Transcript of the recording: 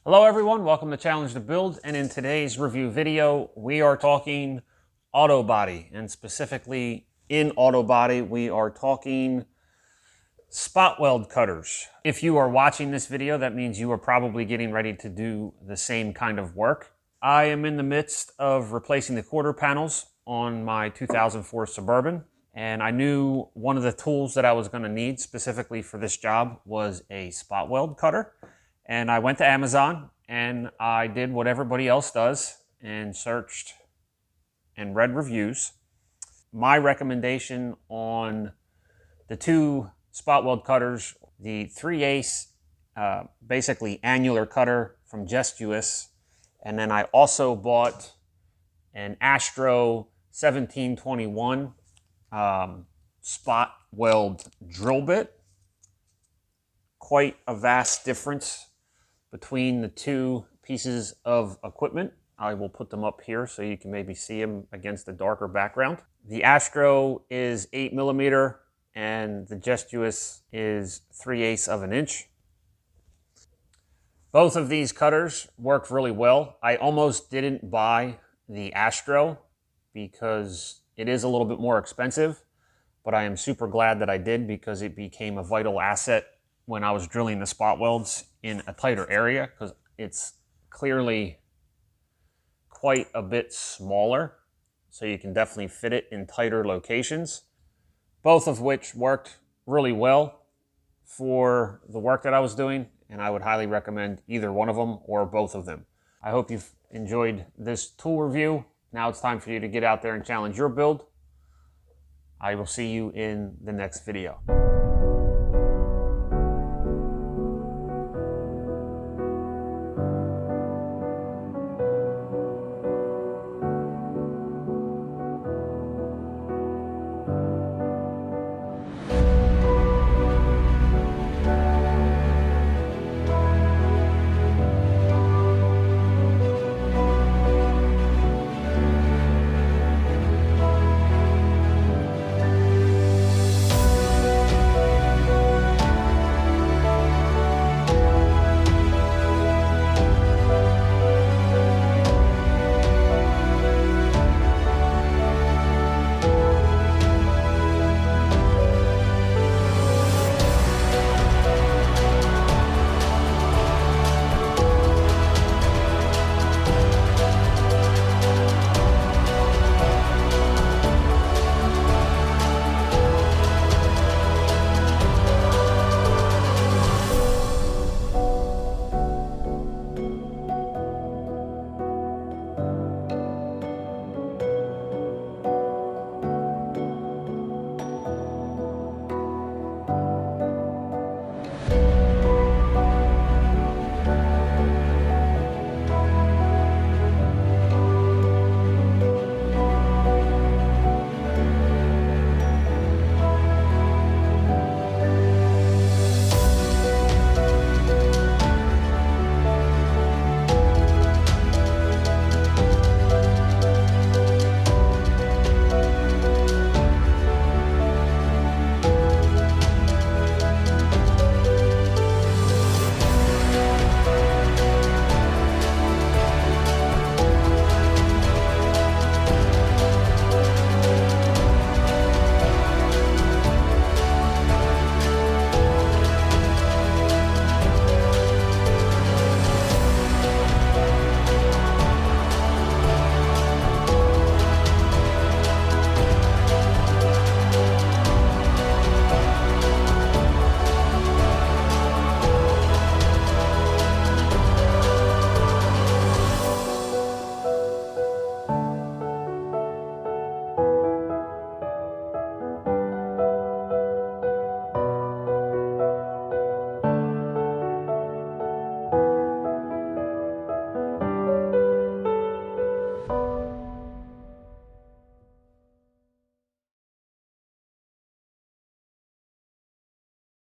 Hello everyone, welcome to Challenge to Build, and in today's review video we are talking auto body, and specifically in auto body we are talking spot weld cutters. If you are watching this video, that means you are probably getting ready to do the same kind of work. I am in the midst of replacing the quarter panels on my 2004 Suburban, and I knew one of the tools that I was going to need specifically for this job was a spot weld cutter. And I went to Amazon and I did what everybody else does and searched and read reviews. My recommendation on the two spot weld cutters, the 3/8 basically annular cutter from Jestuous, and then I also bought an Astro 1721 spot weld drill bit. Quite a vast difference between the two pieces of equipment. I will put them up here so you can maybe see them against the darker background. The Astro is 8mm and the Jestuous is 3/8 of an inch. Both of these cutters work really well. I almost didn't buy the Astro because it is a little bit more expensive, but I am super glad that I did because it became a vital asset when I was drilling the spot welds in a tighter area, because it's clearly quite a bit smaller, so you can definitely fit it in tighter locations, both of which worked really well for the work that I was doing, and I would highly recommend either one of them or both of them. I hope you've enjoyed this tool review. Now it's time for you to get out there and challenge your build. I will see you in the next video.